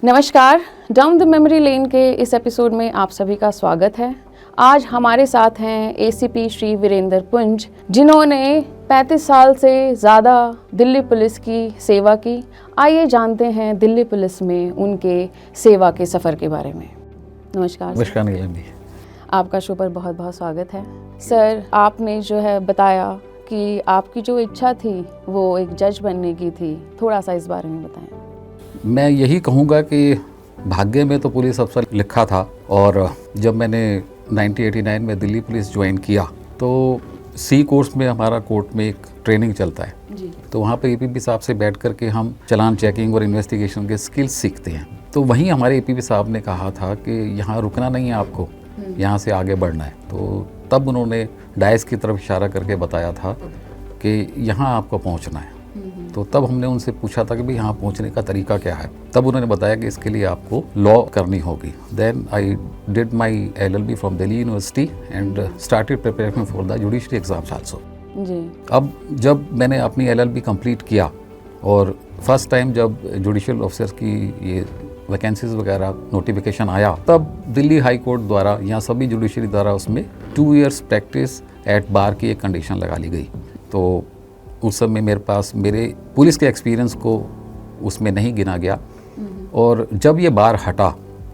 नमस्कार, down the memory lane के इस एपिसोड में आप सभी का स्वागत है। आज हमारे साथ हैं एसीपी श्री वीरेंद्र पुंज, जिन्होंने 35 साल से ज़्यादा दिल्ली पुलिस की सेवा की। आइए जानते हैं दिल्ली पुलिस में उनके सेवा के सफ़र के बारे में। नमस्कार। नमस्कार नीलम जी। आपका शो पर बहुत बहुत स्वागत है। सर, आपने जो है बताया कि आपकी जो इच्छा थी वो एक जज बनने की थी, थोड़ा सा इस बारे में बताएं। मैं यही कहूँगा कि भाग्य में तो पुलिस अफसर लिखा था, और जब मैंने 1989 में दिल्ली पुलिस ज्वाइन किया तो सी कोर्स में हमारा कोर्ट में एक ट्रेनिंग चलता है जी। तो वहाँ पे एपीपी साहब से बैठ कर के हम चालान चेकिंग और इन्वेस्टिगेशन के स्किल्स सीखते हैं। तो वहीं हमारे एपीपी साहब ने कहा था कि यहाँ रुकना नहीं है आपको, यहाँ से आगे बढ़ना है। तो तब उन्होंने डायस की तरफ इशारा करके बताया था कि यहाँ आपको पहुँचना है। तो तब हमने उनसे पूछा था कि भाई यहाँ पहुँचने का तरीका क्या है। तब उन्होंने बताया कि इसके लिए आपको लॉ करनी होगी। Then I did my LLB from Delhi university and started preparation for the judiciary exams also. जी। अब जब मैंने अपनी LLB कंप्लीट किया और फर्स्ट टाइम जब जुडिशियल ऑफिसर्स की ये वैकेंसीज वगैरह नोटिफिकेशन आया, तब दिल्ली हाई कोर्ट द्वारा या सभी जुडिशरी द्वारा उसमें 2 इयर्स प्रैक्टिस एट बार की एक कंडीशन लगा ली गई। तो उस समय मेरे पास मेरे पुलिस के एक्सपीरियंस को उसमें नहीं गिना गया, और जब ये बार हटा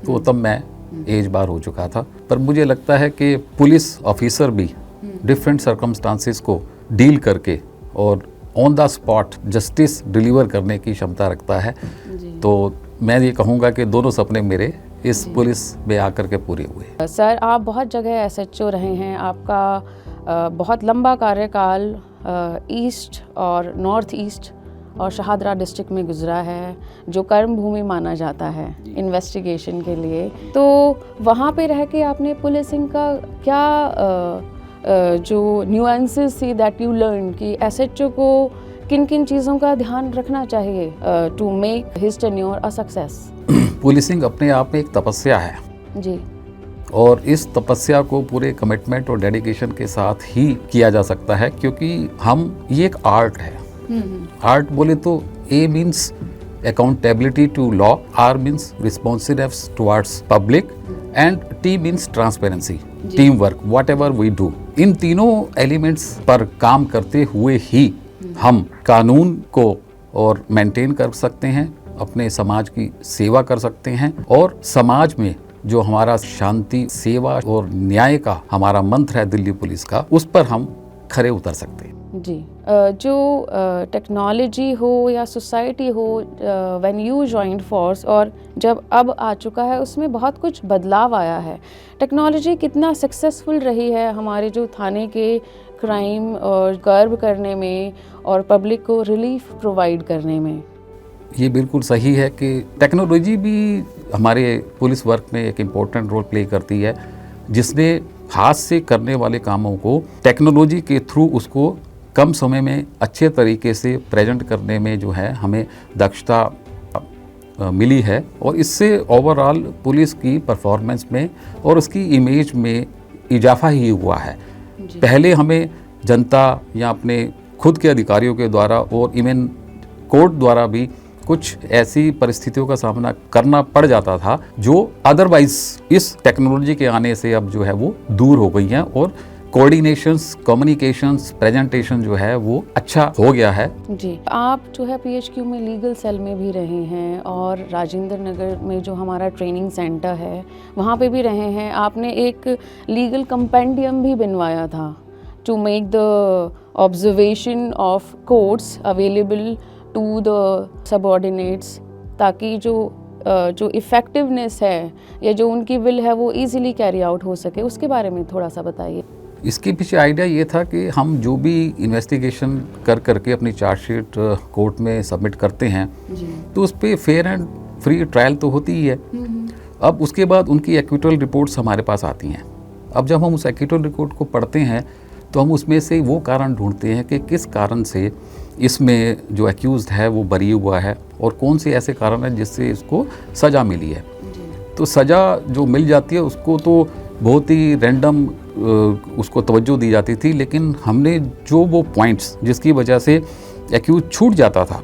तो तब मैं एज बार हो चुका था। पर मुझे लगता है कि पुलिस ऑफिसर भी डिफरेंट सर्कमस्टांसेस को डील करके और on the spot justice deliver करने की क्षमता रखता है। तो मैं ये कहूँगा कि दोनों सपने मेरे इस पुलिस में आकर के पूरे हुए। सर, आप बहुत जगह SHO रहे हैं। आपका बहुत लंबा कार्यकाल ईस्ट और नॉर्थ ईस्ट और शहादरा डिस्ट्रिक्ट में गुजरा है, जो कर्म भूमि माना जाता है इन्वेस्टिगेशन के लिए। तो वहाँ पे रह के आपने पुलिसिंग का क्या जो न्यूएंसेस थी दैट यू लर्न कि SHO को किन किन चीज़ों का ध्यान रखना चाहिए to make his tenure a success? Policing अपने आप में एक तपस्या है जी, और इस तपस्या को पूरे कमिटमेंट और डेडिकेशन के साथ ही किया जा सकता है, क्योंकि ये एक आर्ट है। आर्ट बोले तो A means accountability to law, R means responsiveness towards public and T means transparency, team work, whatever we do. इन तीनों एलिमेंट्स पर काम करते हुए ही हम कानून को और मेंटेन कर सकते हैं, अपने समाज की सेवा कर सकते हैं, और समाज में जो हमारा शांति, सेवा और न्याय का हमारा मंत्र है दिल्ली पुलिस का, उस पर हम खरे उतर सकते हैं। जी। जो टेक्नोलॉजी हो या सोसाइटी हो, व्हेन यू जॉइंड फोर्स और जब अब आ चुका है, उसमें बहुत कुछ बदलाव आया है। टेक्नोलॉजी कितना सक्सेसफुल रही है हमारे जो थाने के क्राइम और कर्ब करने में और पब्लिक को रिलीफ प्रोवाइड करने में? ये बिल्कुल सही है कि टेक्नोलॉजी भी हमारे पुलिस वर्क में एक इम्पोर्टेंट रोल प्ले करती है, जिसने हाथ से करने वाले कामों को टेक्नोलॉजी के थ्रू उसको कम समय में अच्छे तरीके से प्रेजेंट करने में जो है हमें दक्षता मिली है, और इससे ओवरऑल पुलिस की परफॉर्मेंस में और उसकी इमेज में इजाफा ही हुआ है। पहले हमें जनता या अपने खुद के अधिकारियों के द्वारा और इवन कोर्ट द्वारा भी कुछ ऐसी परिस्थितियों का सामना करना पड़ जाता था जो अदरवाइज इस टेक्नोलॉजी के आने से अब जो है वो दूर हो गई हैं, और कोऑर्डिनेशंस, कम्युनिकेशंस, प्रेजेंटेशन जो है वो अच्छा हो गया है। जी। आप जो है PHQ में लीगल सेल में भी रहे हैं, और राजेंद्र नगर में जो हमारा ट्रेनिंग सेंटर है वहाँ पे भी रहे हैं। आपने एक लीगल कंपेंडियम भी बनवाया था to make the observation of courts available to the subordinates, ताकि जो इफ़ेक्टिवनेस है या जो उनकी विल है वो इजीली कैरी आउट हो सके। उसके बारे में थोड़ा सा बताइए। इसके पीछे आइडिया ये था कि हम जो भी इन्वेस्टिगेशन कर करके अपनी चार्जशीट कोर्ट में सबमिट करते हैं तो उस पर फेयर एंड फ्री ट्रायल तो होती ही है। अब उसके बाद उनकी एक्विटल रिपोर्ट्स हमारे पास आती हैं। अब जब हम उस एक्विटल रिपोर्ट को पढ़ते हैं तो हम उसमें से वो कारण ढूंढते हैं कि किस कारण से इसमें जो एक्यूज्ड है वो बरी हुआ है, और कौन से ऐसे कारण हैं जिससे इसको सज़ा मिली है। तो सज़ा जो मिल जाती है उसको तो बहुत ही रैंडम उसको तवज्जो दी जाती थी, लेकिन हमने जो वो पॉइंट्स जिसकी वजह से एक्यूज छूट जाता था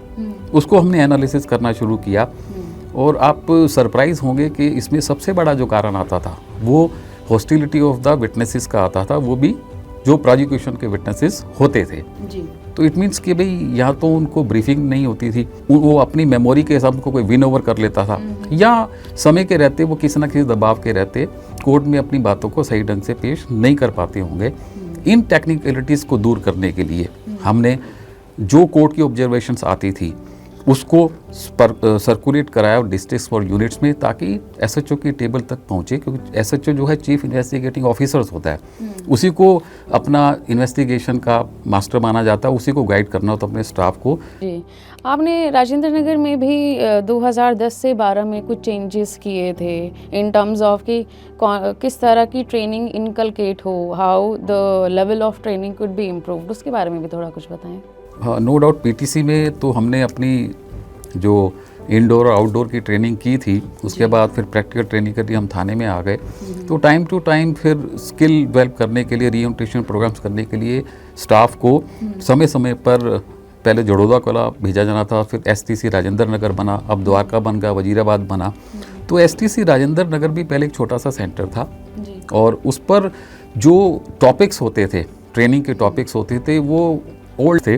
उसको हमने एनालिसिस करना शुरू किया, और आप सरप्राइज होंगे कि इसमें सबसे बड़ा जो कारण आता था वो हॉस्टिलिटी ऑफ द विटनेसेस का आता था, वो भी जो प्रोसिक्यूशन के विटनेसेस होते थे जी। तो इट मीन्स कि भाई यहाँ तो उनको ब्रीफिंग नहीं होती थी, वो अपनी मेमोरी के हिसाब से कोई विन ओवर कर लेता था, या समय के रहते वो किसी न किसी दबाव के रहते कोर्ट में अपनी बातों को सही ढंग से पेश नहीं कर पाते होंगे। इन टेक्निकलिटीज़ को दूर करने के लिए हमने जो कोर्ट की ऑब्जर्वेशंस आती थी उसको सर्कुलेट कराया डिस्ट्रिक्ट्स और यूनिट्स में, ताकि एसएचओ की टेबल तक पहुँचे, क्योंकि एसएचओ जो है चीफ इन्वेस्टिगेटिंग ऑफिसर्स होता है, उसी को अपना इन्वेस्टिगेशन का मास्टर माना जाता है, उसी को गाइड करना होता है अपने स्टाफ को। जी, आपने राजेंद्र नगर में भी 2010 से 12 में कुछ चेंजेस किए थे इन टर्म्स ऑफ कि किस तरह की ट्रेनिंग इनकलकेट हो, how the level of training could be improved, उसके बारे में भी थोड़ा कुछ बताएं। हाँ, नो डाउट पीटीसी में तो हमने अपनी जो इंडोर और आउटडोर की ट्रेनिंग की थी, उसके बाद फिर प्रैक्टिकल ट्रेनिंग के लिए हम थाने में आ गए। तो टाइम टू टाइम फिर स्किल डेवलप करने के लिए, रीओरिएंटेशन प्रोग्राम्स करने के लिए स्टाफ को समय समय पर पहले जड़ोदा कला भेजा जाना था, फिर एसटीसी राजेंद्र नगर बना, अब द्वारका बन गया, वजीराबाद बना। तो एसटीसी राजेंद्र नगर भी पहले एक छोटा सा सेंटर था और उस पर जो टॉपिक्स होते थे, ट्रेनिंग के टॉपिक्स होते थे, वो ओल्ड थे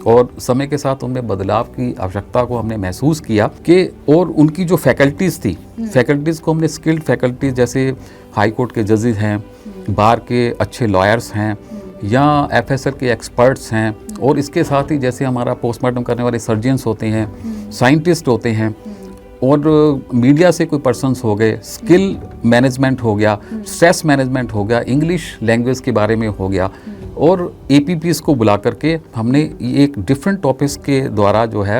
और समय के साथ उनमें बदलाव की आवश्यकता को हमने महसूस किया कि, और उनकी जो फैकल्टीज़ थी, फैकल्टीज़ को हमने स्किल्ड फैकल्टीज जैसे हाई कोर्ट के जजेस हैं, बार के अच्छे लॉयर्स हैं, या एफएसएल के एक्सपर्ट्स हैं, और इसके साथ ही जैसे हमारा पोस्टमार्टम करने वाले सर्जन्स होते हैं, साइंटिस्ट होते हैं, और मीडिया से कोई पर्सन्स हो गए, स्किल मैनेजमेंट हो गया, स्ट्रेस मैनेजमेंट हो गया, इंग्लिश लैंग्वेज के बारे में हो गया, और एपीपीज़ को बुला करके हमने एक डिफरेंट टॉपिक्स के द्वारा जो है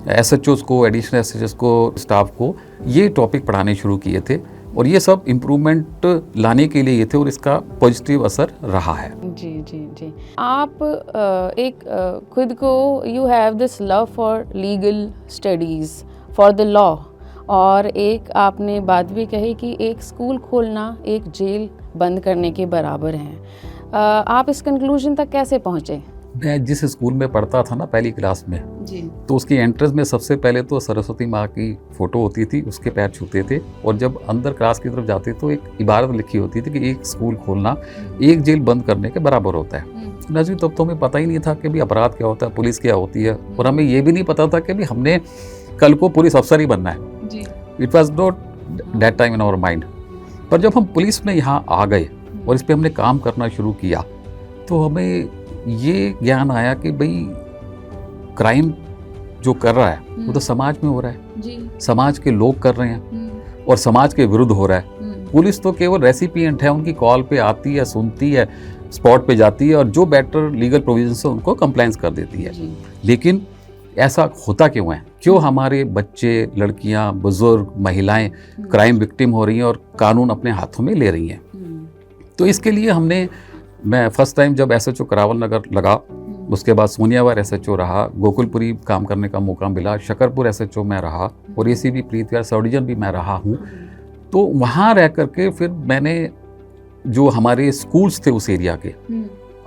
एसएचओज को, एडिशनल एसएचओज को, स्टाफ को ये टॉपिक पढ़ाने शुरू किए थे, और ये सब इम्प्रूवमेंट लाने के लिए ये थे, और इसका पॉजिटिव असर रहा है। जी जी जी, आप खुद को, you have this love for legal studies, for the law, और एक आपने बात भी कही कि एक स्कूल खोलना एक जेल बंद करने के बराबर है। आप इस कंक्लूजन तक कैसे पहुँचे? मैं जिस स्कूल में पढ़ता था ना, पहली क्लास में जी, तो उसकी एंट्रेंस में सबसे पहले तो सरस्वती माँ की फ़ोटो होती थी, उसके पैर छूते थे, और जब अंदर क्लास की तरफ जाते तो एक इबारत लिखी होती थी कि एक स्कूल खोलना एक जेल बंद करने के बराबर होता है। नजवी तब तो हमें पता ही नहीं था कि भी अपराध क्या होता है, पुलिस क्या होती है, और हमें ये भी नहीं पता था कि भी हमने कल को पुलिस अफसर ही बनना है। जी, it was not that time in our mind. पर जब हम पुलिस में यहाँ आ गए और इस पर हमने काम करना शुरू किया, तो हमें ये ज्ञान आया कि भाई क्राइम जो कर रहा है वो तो समाज में हो रहा है, जी, समाज के लोग कर रहे हैं, और समाज के विरुद्ध हो रहा है। पुलिस तो केवल रेसिपिएंट है, उनकी कॉल पे आती है, सुनती है, स्पॉट पे जाती है, और जो बेटर लीगल प्रोविजन से उनको कंप्लाइंस कर देती है। लेकिन ऐसा होता क्यों है? क्यों हमारे बच्चे, लड़कियां, बुजुर्ग, महिलाएं क्राइम विक्टिम हो रही हैं और कानून अपने हाथों में ले रही हैं? तो इसके लिए मैं फर्स्ट टाइम जब एसएचओ करावल नगर लगा, उसके बाद सोनियावार एसएचओ रहा, गोकुलपुरी काम करने का मौका मिला, शकरपुर एसएचओ मैं रहा, और एसीबी प्रीतविहार सब डिवीजन भी मैं रहा हूँ। तो वहाँ रह करके फिर मैंने जो हमारे स्कूल्स थे उस एरिया के,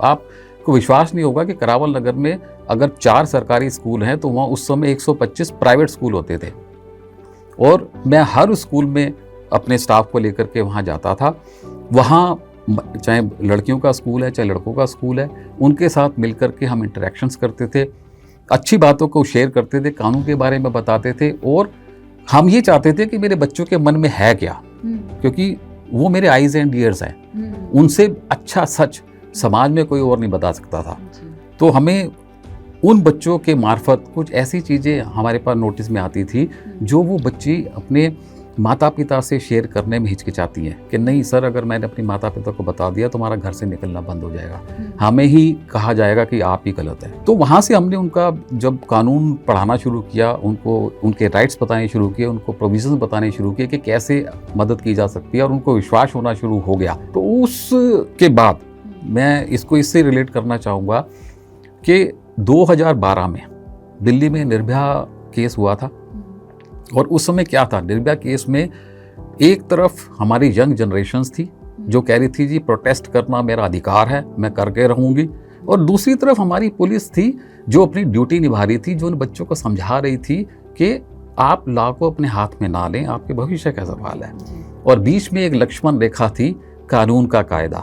आपको विश्वास नहीं होगा कि करावल नगर में अगर 4 सरकारी स्कूल हैं तो वहाँ उस समय 125 प्राइवेट स्कूल होते थे, और मैं हर स्कूल में अपने स्टाफ को लेकर के वहाँ जाता था। वहाँ चाहे लड़कियों का स्कूल है, चाहे लड़कों का स्कूल है, उनके साथ मिलकर के हम इंटरेक्शंस करते थे, अच्छी बातों को शेयर करते थे, कानून के बारे में बताते थे, और हम ये चाहते थे कि मेरे बच्चों के मन में है क्या, क्योंकि वो मेरे आइज़ एंड ईयर्स हैं, उनसे अच्छा सच समाज में कोई और नहीं बता सकता था। तो हमें उन बच्चों के मार्फत कुछ ऐसी चीज़ें हमारे पास नोटिस में आती थी जो वो बच्ची अपने माता पिता से शेयर करने में हिचकिचाती हैं कि नहीं सर, अगर मैंने अपनी माता पिता को बता दिया तो हमारा घर से निकलना बंद हो जाएगा, हमें ही कहा जाएगा कि आप ही गलत हैं। तो वहाँ से हमने उनका जब कानून पढ़ाना शुरू किया, उनको उनके राइट्स बताने शुरू किए, उनको प्रोविजंस बताने शुरू किए कि कैसे मदद की जा सकती है, और उनको विश्वास होना शुरू हो गया। तो उसके बाद मैं इसको इससे रिलेट करना चाहूँगा कि 2012 में दिल्ली में निर्भया केस हुआ था, और उस समय क्या था, निर्भया केस में एक तरफ हमारी यंग जनरेशन्स थी जो कह रही थी जी प्रोटेस्ट करना मेरा अधिकार है, मैं करके रहूँगी, और दूसरी तरफ हमारी पुलिस थी जो अपनी ड्यूटी निभा रही थी, जो उन बच्चों को समझा रही थी कि आप लॉ को अपने हाथ में ना लें, आपके भविष्य का सवाल है। और बीच में एक लक्ष्मण रेखा थी, कानून का कायदा।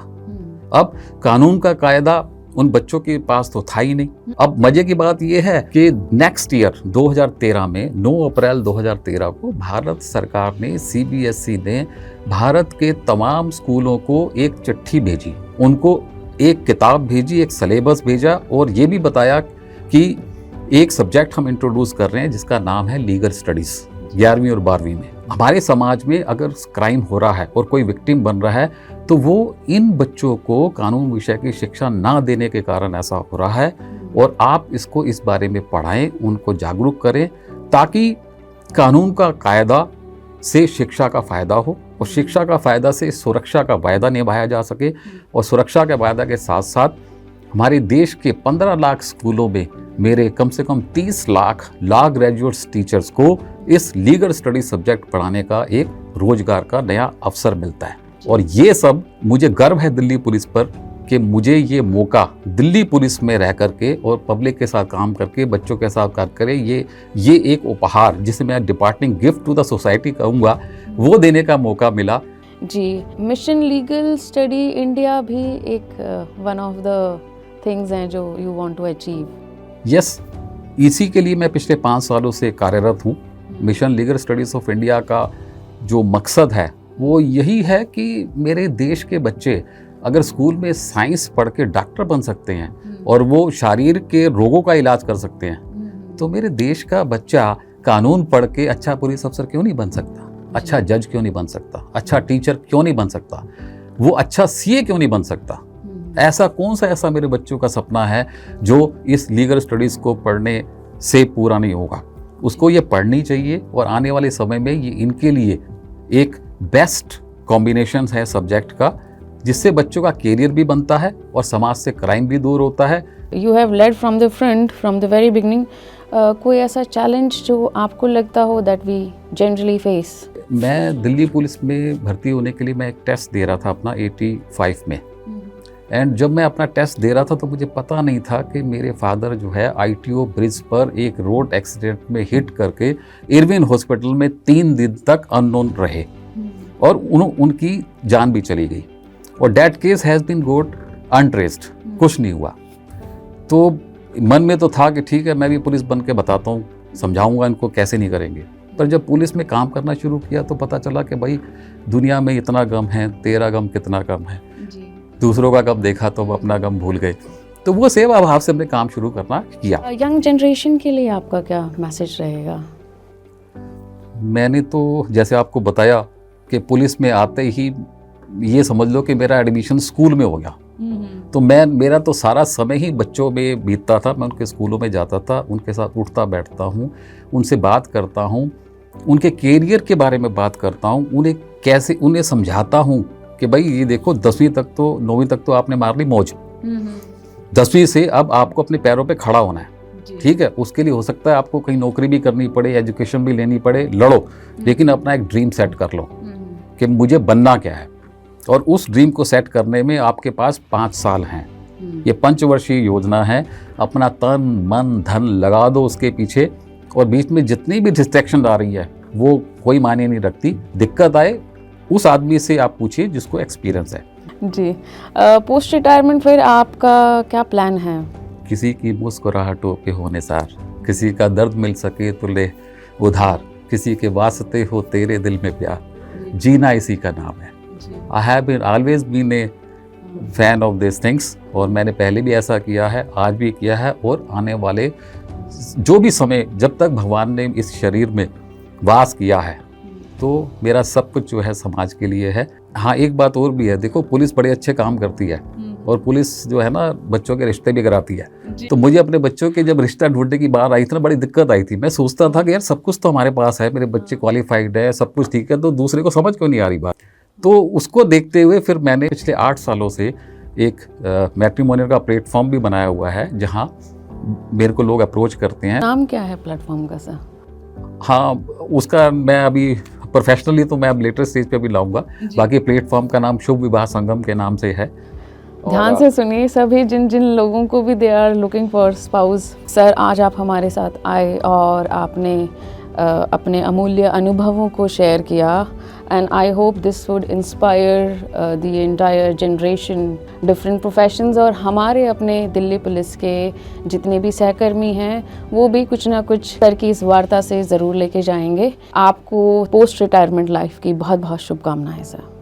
अब कानून का कायदा उन बच्चों के पास तो था ही नहीं। अब मजे की बात यह है कि नेक्स्ट ईयर 2013 में 9 अप्रैल 2013 को भारत सरकार ने, CBSE ने भारत के तमाम स्कूलों को एक चिट्ठी भेजी, उनको एक किताब भेजी, एक सिलेबस भेजा और ये भी बताया कि एक सब्जेक्ट हम इंट्रोड्यूस कर रहे हैं जिसका नाम है लीगल स्टडीज 11वीं और 12वीं में। हमारे समाज में अगर क्राइम हो रहा है और कोई विक्टिम बन रहा है तो वो इन बच्चों को कानून विषय की शिक्षा ना देने के कारण ऐसा हो रहा है। और आप इसको इस बारे में पढ़ाएं, उनको जागरूक करें ताकि कानून का कायदा से शिक्षा का फ़ायदा हो और शिक्षा का फ़ायदा से सुरक्षा का वायदा निभाया जा सके। और सुरक्षा के वायदा के साथ साथ हमारे देश के 15 लाख स्कूलों में मेरे कम से कम 30 लाख लॉ ग्रेजुएट्स टीचर्स को इस लीगल स्टडी सब्जेक्ट पढ़ाने का एक रोजगार का नया अवसर मिलता है। और ये सब मुझे गर्व है दिल्ली पुलिस पर कि मुझे ये मौका दिल्ली पुलिस में रह करके और पब्लिक के साथ काम करके, बच्चों के साथ काम करे, ये एक उपहार जिसे मैं departing gift to the society कहूँगा, वो देने का मौका मिला। जी, मिशन लीगल स्टडी इंडिया भी एक वन ऑफ द थिंग्स हैं जो you want to achieve. Yes, इसी के लिए मैं पिछले 5 सालों से कार्यरत हूँ। Mission legal studies of India का जो मकसद है वो यही है कि मेरे देश के बच्चे अगर स्कूल में साइंस पढ़ के डॉक्टर बन सकते हैं और वो शारीरिक के रोगों का इलाज कर सकते हैं, तो मेरे देश का बच्चा कानून पढ़ के अच्छा पुलिस अफसर क्यों नहीं बन सकता, अच्छा जज क्यों नहीं बन सकता, अच्छा टीचर क्यों नहीं बन सकता, वो अच्छा CA क्यों नहीं बन सकता। ऐसा कौन सा ऐसा मेरे बच्चों का सपना है जो इस लीगल स्टडीज़ को पढ़ने से पूरा नहीं होगा। उसको ये पढ़नी चाहिए और आने वाले समय में ये इनके लिए एक बेस्ट कॉम्बिनेशन है सब्जेक्ट का, जिससे बच्चों का कैरियर भी बनता है और समाज से क्राइम भी दूर होता है। You have led from the front, from the very beginning. कोई ऐसा चैलेंज जो आपको लगता हो दैट वी जनरली फेस? मैं दिल्ली पुलिस में भर्ती होने के लिए मैं एक टेस्ट दे रहा था अपना 85 में। एंड जब मैं अपना टेस्ट दे रहा था तो मुझे पता नहीं था कि मेरे फादर जो है ITO ब्रिज पर एक रोड एक्सीडेंट में हिट करके इरविन हॉस्पिटल में 3 दिन तक अननोन रहे और उनकी जान भी चली गई। और डैट केस हैज़ बीन गोट अनट्रेस्ड, कुछ नहीं हुआ। तो मन में तो था कि ठीक है, मैं भी पुलिस बन के बताता हूँ, समझाऊंगा इनको कैसे नहीं करेंगे। पर जब पुलिस में काम करना शुरू किया तो पता चला कि भाई दुनिया में इतना गम है, तेरा गम कितना कम है। दूसरों का गम देखा तो वो अपना गम भूल गए। तो वो सेवा भाव से हमने काम शुरू करना किया। यंग जनरेशन के लिए आपका क्या मैसेज रहेगा? मैंने तो जैसे आपको बताया कि पुलिस में आते ही ये समझ लो कि मेरा एडमिशन स्कूल में हो गया। तो मेरा तो सारा समय ही बच्चों में बीतता था। मैं उनके स्कूलों में जाता था, उनके साथ उठता बैठता हूँ, उनसे बात करता हूँ, उनके कैरियर के बारे में बात करता हूँ, उन्हें समझाता हूँ कि भाई ये देखो 10वीं तक तो 9वीं तक तो आपने मार ली मौज, 10वीं से अब आपको अपने पैरों पे खड़ा होना है। ठीक है, उसके लिए हो सकता है आपको कहीं नौकरी भी करनी पड़े, एजुकेशन भी लेनी पड़े, लड़ो, लेकिन अपना एक ड्रीम सेट कर लो कि मुझे बनना क्या है। और उस ड्रीम को सेट करने में आपके पास 5 साल हैं। ये 5 वर्षीय योजना है। अपना तन मन धन लगा दो उसके पीछे, और बीच में जितनी भी डिस्ट्रैक्शन आ रही है वो कोई मायने नहीं रखती। दिक्कत आए उस आदमी से आप पूछिए जिसको एक्सपीरियंस है। जी, पोस्ट रिटायरमेंट फिर आपका क्या प्लान है? किसी की मुस्कुराहटों पे होने सार, किसी का दर्द मिल सके तो ले उधार, किसी के वास्ते हो तेरे दिल में प्यार, जीना इसी का नाम है। I have always been a fan of this things, और मैंने पहले भी ऐसा किया है, आज भी किया है, और आने वाले जो भी समय जब तक भगवान ने इस शरीर में वास किया है तो मेरा सब कुछ जो है समाज के लिए है। हाँ, एक बात और भी है, देखो पुलिस बड़े अच्छे काम करती है और पुलिस जो है ना बच्चों के रिश्ते भी कराती है। तो मुझे अपने बच्चों के जब रिश्ता ढूंढने की बात आई थी ना, बड़ी दिक्कत आई थी। मैं सोचता था कि यार सब कुछ तो हमारे पास है, मेरे बच्चे क्वालिफाइड है, सब कुछ ठीक है, तो दूसरे को समझ क्यों नहीं आ रही बात। तो उसको देखते हुए फिर मैंने पिछले 8 सालों से एक मैट्रिमोनियल का प्लेटफॉर्म भी बनाया हुआ है जहाँ मेरे को लोग अप्रोच करते हैं। नाम क्या है प्लेटफॉर्म का सर? हाँ, उसका मैं अभी प्रोफेशनली तो मैं अब लेटेस्ट स्टेज पे भी लाऊंगा। बाकी प्लेटफॉर्म का नाम शुभ विवाह संगम के नाम से है। ध्यान से सुनिए सभी, जिन जिन लोगों को भी they are looking for spouse. Sir, आज आप हमारे साथ आए और आपने अपने अमूल्य अनुभवों को शेयर किया and I hope this would inspire the entire generation, different professions, और हमारे अपने दिल्ली पुलिस के जितने भी सहकर्मी हैं वो भी कुछ ना कुछ करके इस वार्ता से ज़रूर लेके जाएंगे। आपको पोस्ट रिटायरमेंट लाइफ की बहुत बहुत शुभकामनाएं सर।